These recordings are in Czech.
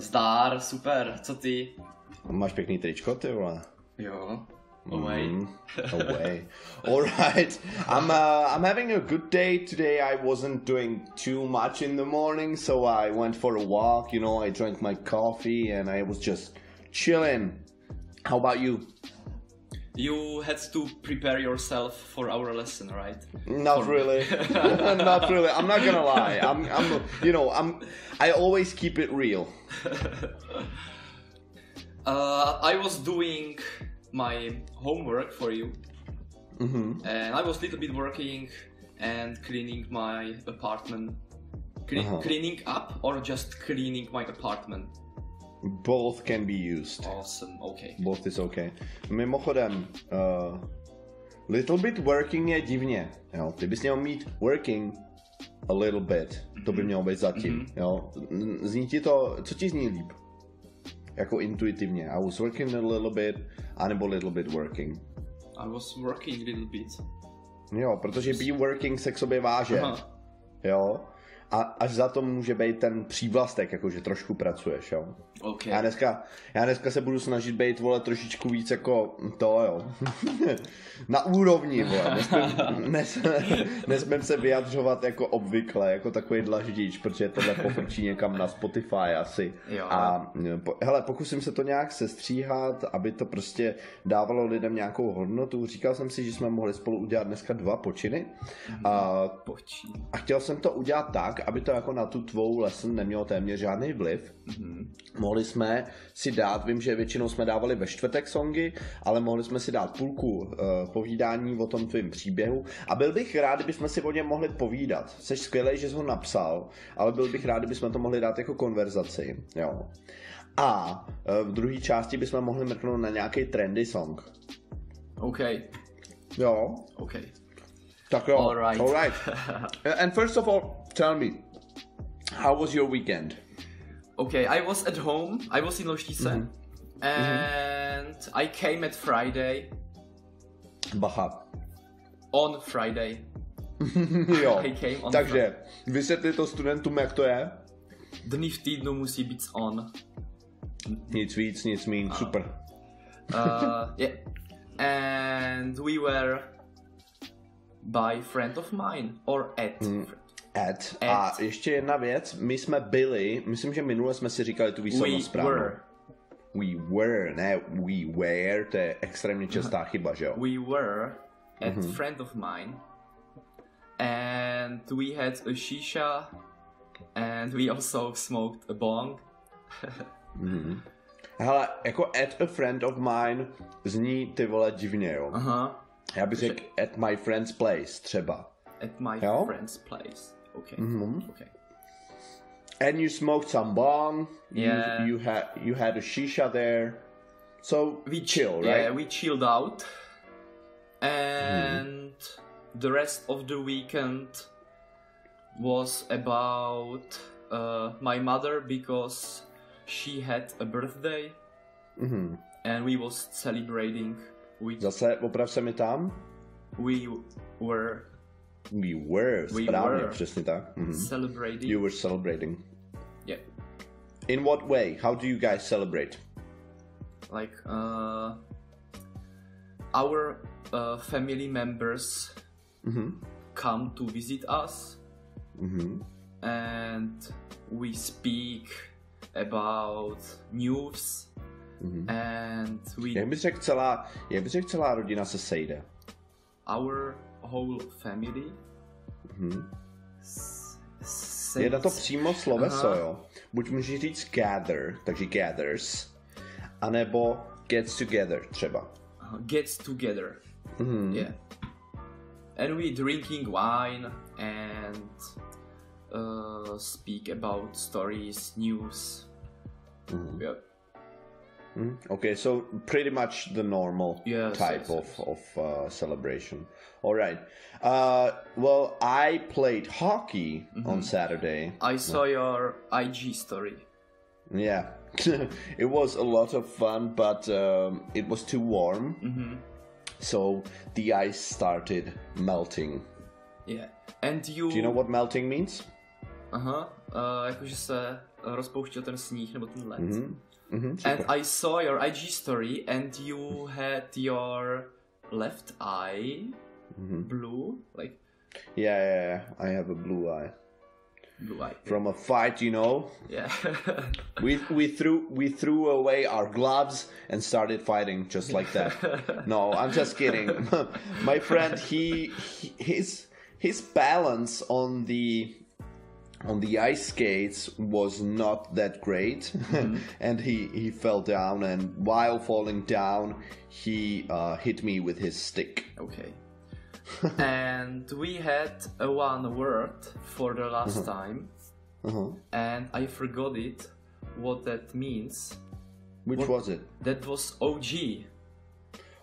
Zdár, super, co ty? Máš pěkný tričko, ty vole. Jo. Away. Away. Alright. I'm having a good day today. I wasn't doing too much in the morning, so I went for a walk, you know, I drank my coffee and I was just chilling. How about you? You had to prepare yourself for our lesson, right? Not really. Not really. I'm not gonna lie. I always keep it real. I was doing my homework for you, and I was a little bit working and cleaning my apartment. Cleaning up or just cleaning my apartment? Both can be used. Awesome, okay. Both is okay. Mimochodem, little bit working je divně, jo. Ty bys měl mít working a little bit. To by mělo být zatím, jo. Zní ti to, co ti zní líp? Jako intuitivně. I was working a little bit, anebo little bit working. I was working a little bit. Jo, protože be working se k sobě váže. Jo. A až za to může být ten přívlastek, jakože trošku pracuješ, jo. Okay. Já dneska se budu snažit být, vole, trošičku víc jako to, jo. Na úrovni, vole. Nesmím se vyjadřovat jako obvykle, jako takový dlaždič, protože tohle pofrčí někam na Spotify asi. Jo. A hele, pokusím se to nějak sestříhat, aby to prostě dávalo lidem nějakou hodnotu. Říkal jsem si, že jsme mohli spolu udělat dneska 2 počiny. A chtěl jsem to udělat tak, aby to jako na tu tvou lesson nemělo téměř žádný vliv. Mohli jsme si dát, vím, že většinou jsme dávali ve čtvrtek songy, ale mohli jsme si dát půlku povídání o tom tvým příběhu a byl bych rád, kdybychom si o něm mohli povídat. Jsi skvělej, že jsi ho napsal, ale byl bych rád, kdybychom to mohli dát jako konverzaci, jo. A v druhé části bychom mohli mrknout na nějaký trendy song. OK. Jo. OK. Tak jo. All right. And first of all, tell me, how was your weekend? Okay, I was at home. I was in Loštice, and I came at Friday. Bacha. On Friday. Jo. I came on Takže vysvětli to studentům, jak to je. Dny v týdnu musí být on. Nic víc, nic míň, super. Yeah. And we were by friend of mine or at. At. A ještě jedna věc, my jsme byli, myslím, že minule jsme si říkali tu výslovnost správnou. We were, ne we were, to je extrémně častá chyba, že jo? We were at friend of mine and we had a shisha and we also smoked a bong. Hele, jako at a friend of mine zní ty vole divně, jo? Já bych řekl at my friend's place třeba. At my friend's place. Okay. Okay. And you smoked some bong. Yeah. You had a shisha there. So we chill, right? Yeah, we chilled out. And the rest of the weekend was about my mother because she had a birthday. And we was celebrating with... Zase oprav se mi tam. We were, správně, přesně tak. Celebrating. You were celebrating. Yeah. In what way? How do you guys celebrate? Like, our family members come to visit us. And we speak about news. And we... Jak bys řekl celá rodina se sejde? Our whole family. Je na to přímo sloveso, jo. Buď můžeš říct gather, takže gathers, anebo gets together třeba. Gets together. Yeah. And we drinking wine and speak about stories, news. Yeah. Okay, so pretty much the normal type of celebration. All right. Well, I played hockey on Saturday. I saw your IG story. Yeah. It was a lot of fun, but it was too warm. So the ice started melting. Yeah. And you... Do you know what melting means? Jakože se rozpouštěl ten sníh nebo ten led. Super. And I saw your IG story and you had your left eye blue, like... Yeah, I have a blue eye. Blue eye. From a fight, you know. Yeah. we threw away our gloves and started fighting just like that. No, I'm just kidding. My friend, his balance on the ice skates was not that great, and he fell down, and while falling down he hit me with his stick. Okay. And we had one word for the last time, and I forgot it, what that means. Which was it? That was OG.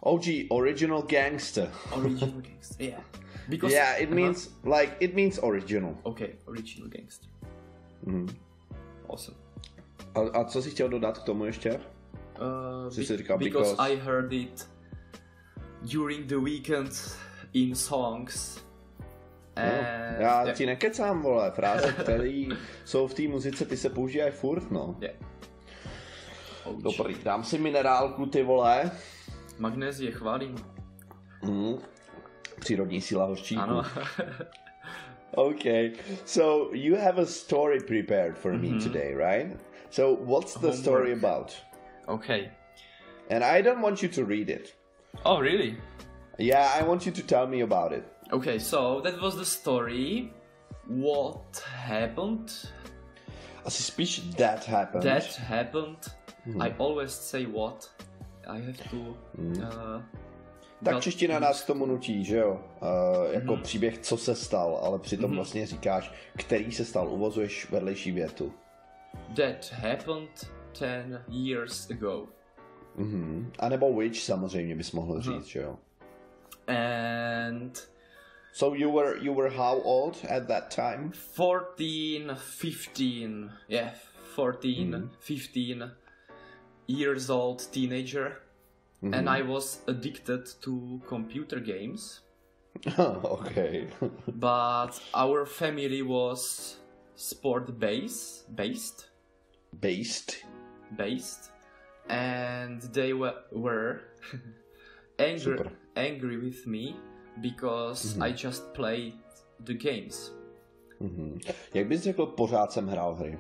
OG, original gangster. Original gangster, yeah. Because, it means original. Okay, original gangster. Awesome. A co jsi chtěl dodat k tomu ještě? Jsi říkal, because I heard it during the weekend in songs. Já ti nekecám, vole, fráze, které jsou v té muzice, ty se používají furt, no. Yeah. Dobrý, dám si minerálku, ty vole. Magnézie chválím. Přírodní síla hořčíku. Ano. Okay, so you have a story prepared for me today, right? So what's the story about? Okay. And I don't want you to read it. Oh, really? Yeah, I want you to tell me about it. Okay, so that was the story. What happened? Asi spíš that happened. That happened. I always say what. I have to... Tak čeština nás k tomu nutí, že jo? Jako příběh, co se stal, ale přitom vlastně říkáš, který se stal, uvozuješ vedlejší větu. That happened 10 years ago. A nebo which samozřejmě bys mohl říct, že jo? And... So you were how old at that time? 14, 15. Yeah, 14, 15 years old teenager. And I was addicted to computer games. Okay. But our family was sport-based. And they were angry with me because I just played the games. Jak bys řekl, pořád jsem hrál hry?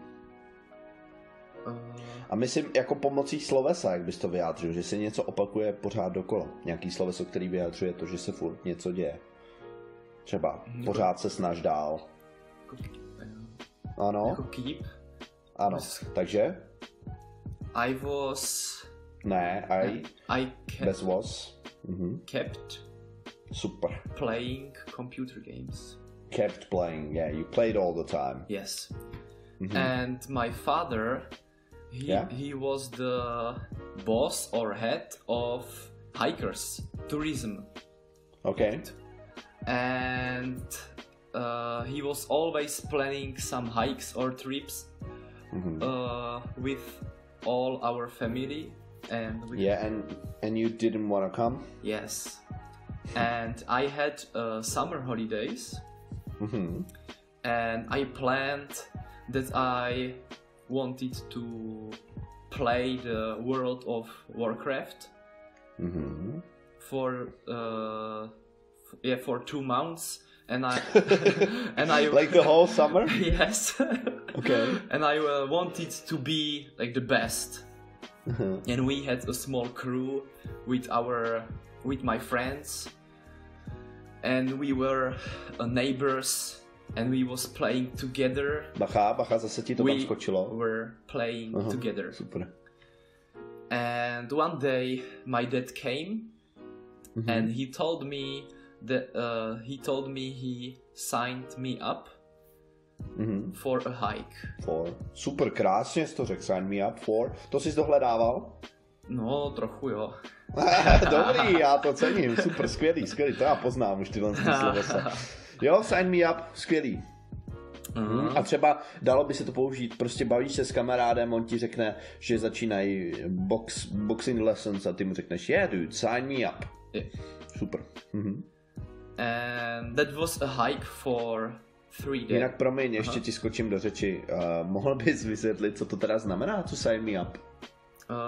A myslím, jako pomocí slovesa, jak bys to vyjádřil, že se něco opakuje pořád dokola. Nějaký sloveso, který vyjádřuje to, že se furt něco děje. Třeba pořád se snaž dál. Ano. Jako keep. Ano, takže? I was... Ne, I kept... Bez was. Kept... Super. Playing computer games. Kept playing, yeah, you played all the time. Yes. And my father, he was the boss or head of hikers, tourism. Okay. And he was always planning some hikes or trips with all our family. And and you didn't want to come? Yes. And I had summer holidays. And I planned that I wanted to play the World of Warcraft for 2 months, and I like the whole summer. Yes. Okay. And I wanted to be like the best. And we had a small crew with my friends, and we were neighbors. And we was playing together. Bacha, zase ti to tam skočilo. We were playing together. Super. And one day my dad came and he told me that he signed me up for a hike. Super, krásně jsi to řekl, sign me up for. To jsi dohledával? No, trochu jo. Dobrý, já to cením, super, skvělý, to já poznám už tyhle slovesa. Jo, sign me up, skvělý. A třeba dalo by se to použít, prostě bavíš se s kamarádem, on ti řekne, že začínají boxing lessons a ty mu řekneš, yeah dude, sign me up. Yeah. Super. And that was a hike for 3 days. Jinak promiň, ještě ti skočím do řeči. Mohl bys vysvětlit, co to teda znamená, to sign me up?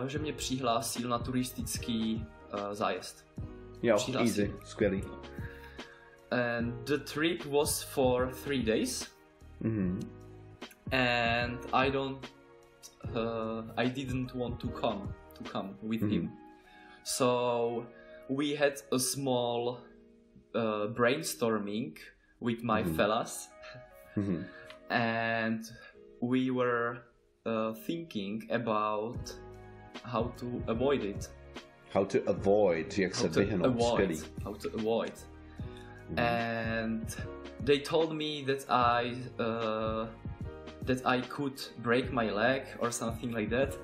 Že mě přihlásil na turistický zájezd. Jo, easy, skvělý. And the trip was for 3 days. And I didn't want to come with him. So we had a small brainstorming with my fellas, and we were thinking about how to avoid it. How to avoid, jak se vyhnout, skvělý. How to avoid. And they told me that I could break my leg or something like that.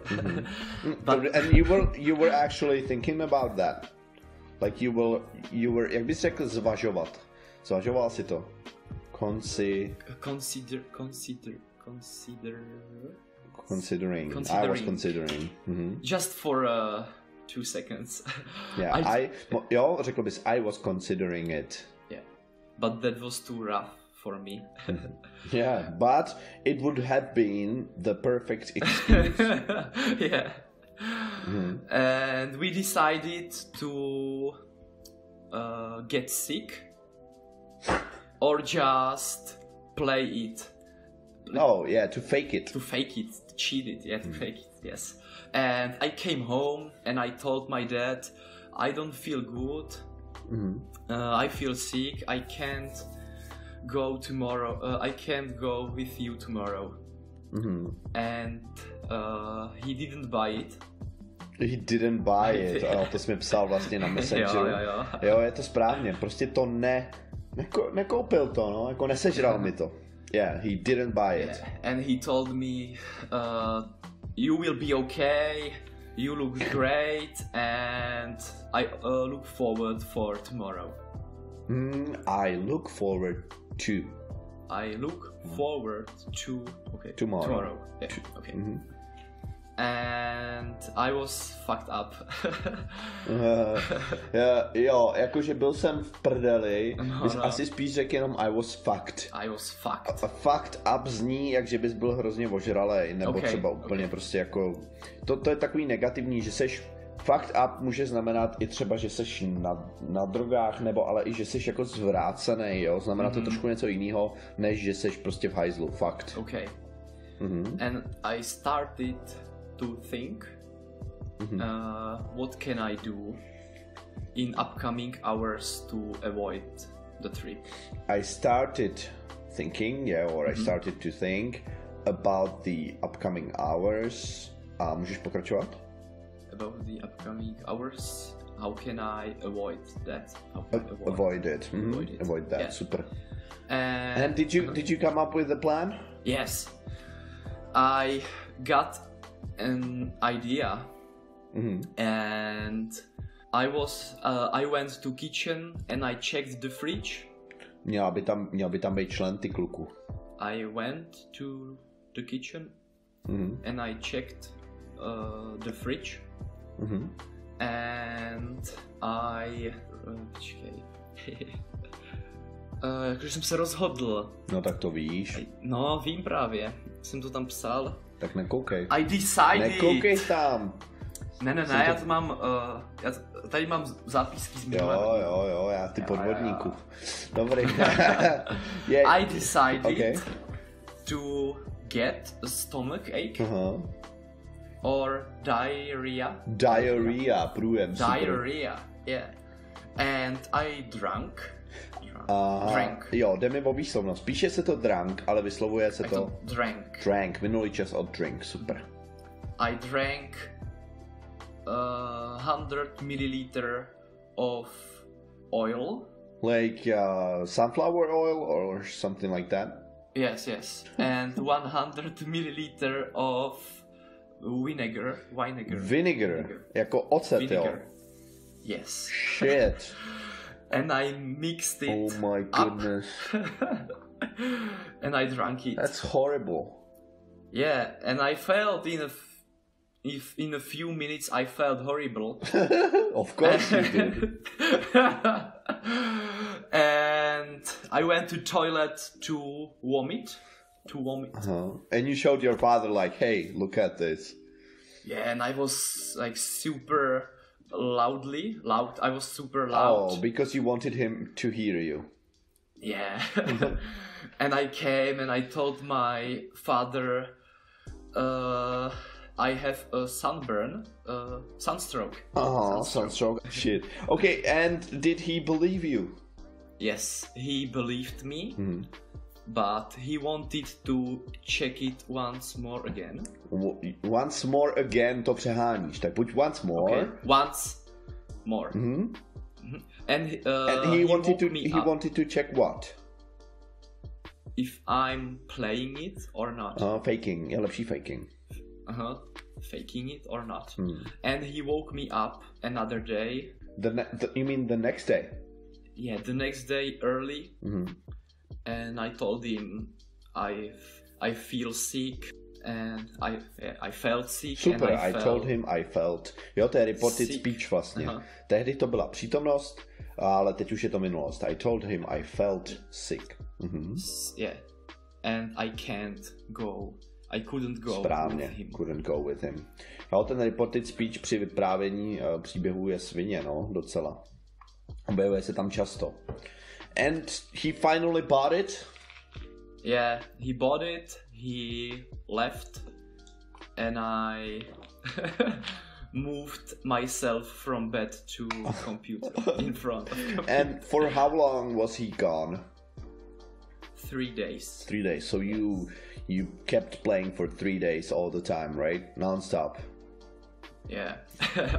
But and you were actually thinking about that. Like you were, jak bys řekl, zvažovat. Zvažoval si to. Considering. I was considering. Just for 2 seconds. Yeah, jo, řekl bys, I was considering it. Yeah, but that was too rough for me. Yeah, but it would have been the perfect excuse. Yeah. And we decided to get sick or just play it. Oh yeah, to fake it. To fake it, to cheat it, yeah, to fake it, yes. And I came home and I told my dad, I don't feel good. I feel sick. I can't go tomorrow. I can't go with you tomorrow. And he didn't buy it. He didn't buy it. To jsi mi psal vlastně na Messengeru. Jo, je to správně. Prostě to nekoupil to, no, jako nesežral mi to. Yeah, he didn't buy it. Yeah. And he told me, you will be okay, you look great, and I look forward for tomorrow. I look forward to. I look forward to. Okay. Tomorrow. Yeah. Okay. And I was fucked up. Jo, jakože byl jsem v prdeli, bys asi spíš řekl jenom I was fucked. I was fucked. A fucked up zní, jak že bys byl hrozně ožralej, nebo třeba úplně prostě jako... To je takový negativní, že seš fucked up může znamenat i třeba, že seš na drogách, nebo ale i, že seš jako zvrácený, jo? Znamená to trošku něco jiného, než že seš prostě v hajzlu, fucked. Okay. And I started to think, what can I do in upcoming hours to avoid the trip? I started thinking, I started to think about the upcoming hours. A můžeš pokračovat? About the upcoming hours, how can I avoid that? Avoid it. Avoid that. Yeah. Super. And did you come up with a plan? Yes. I got an idea, and I went to kitchen and I checked the fridge. Měl by tam být člen, ty kluku. I went to the kitchen and I checked the fridge, and I jakože jsem se rozhodl. No tak to víš. No, vím právě. Jsem to tam psal. Tak nekoukej. I decided. Nekoukej tam. Ne, já to mám, já tady mám zápisky z minulého. Jo, já ty podvodníku. Dobrý. I decided to get a stomach ache or diarrhea. Průjem. Diarrhea, yeah. And I drank. Jo, jde mi o výslovnost. Píše se to drank, ale vyslovuje se to drank. Drank, minulý čas od drink, super. I drank 100 milliliter of oil. Like sunflower oil or something like that? Yes. And 100 milliliter of vinegar. Jako ocet, jo? Yes. Shit. And I mixed it. Oh my goodness. And I drank it. That's horrible. Yeah, and I felt in a few minutes I felt horrible. Of course you did. And and I went to toilet to vomit. And you showed your father like, hey, look at this. Yeah, and I was like super loud. I was super loud. Oh, because you wanted him to hear you. Yeah. And I came and I told my father, I have a sunstroke. Oh, sunstroke. Shit. Okay, and did he believe you? Yes, he believed me, but he wanted to check it once more again. Once more again, to přeháníš, tak buď once more. Okay. Once more. And he wanted to check what? If I'm playing it or not. Faking. Je lepší faking. Faking it or not. And he woke me up another day. You mean the next day? Yeah, the next day early. And I told him I feel sick and I felt sick. Super, I told him I felt. Jo, to je reported speech vlastně. Tehdy to byla přítomnost, ale teď už je to minulost. I told him I felt sick. Yeah, and I couldn't go Správně, with him. Couldn't go with him. Jo, ten reported speech při vyprávění příběhů je svině, no, docela. Objevuje se tam často. And he finally bought it? Yeah, he bought it, he left, and I moved myself from bed to computer in front of computer. And for how long was he gone? 3 days. 3 days. So you kept playing for 3 days all the time, right? Non-stop. Yeah,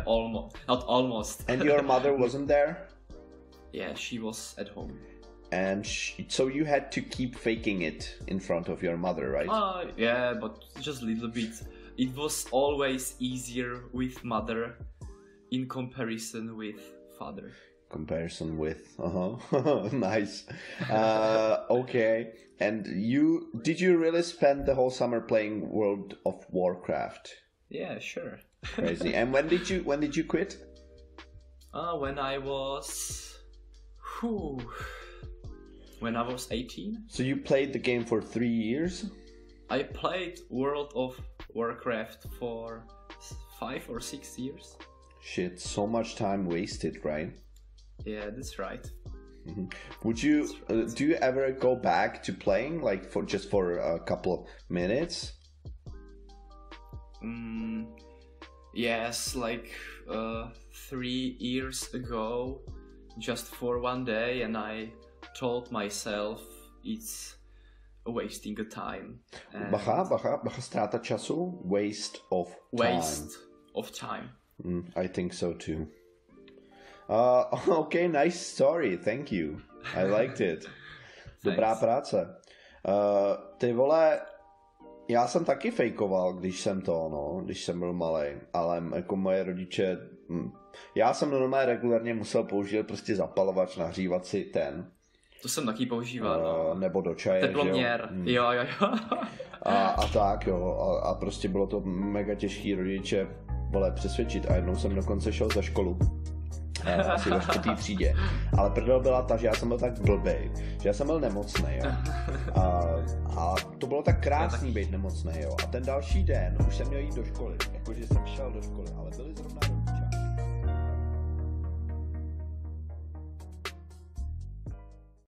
almost. Not almost. And your mother wasn't there? Yeah, she was at home. And so you had to keep faking it in front of your mother, right? Yeah, but just a little bit. It was always easier with mother in comparison with father. Comparison with, nice. Okay. And did you really spend the whole summer playing World of Warcraft? Yeah, sure. Crazy. And when did you quit? When I was 18. So you played the game for 3 years? I played World of Warcraft for 5 or 6 years. Shit, so much time wasted, right? Yeah, that's right. Would you do you ever go back to playing, like for a couple of minutes? Yes, like 3 years ago, just for one day, and I told myself it's wasting a time. Bacha, ztráta času, waste of time. I think so too. Okay, nice story, thank you. I liked it. Dobrá práce. Ty vole, já jsem taky fejkoval, když jsem byl malej, ale jako moje rodiče, já jsem normálně regulárně musel použít prostě zapalovač, nahřívat si ten. To jsem taky používal, nebo do čaje, teploměr, jo. A tak jo, a prostě bylo to mega těžký rodiče přesvědčit a jednou jsem dokonce šel za školu. Asi ve 4. třídě. Ale prdel byla ta, že já jsem byl tak blbej, že já jsem byl nemocnej, jo. A to bylo tak krásný být nemocnej, jo. A ten další den už jsem měl jít do školy, jakože jsem šel do školy, ale byly zrovna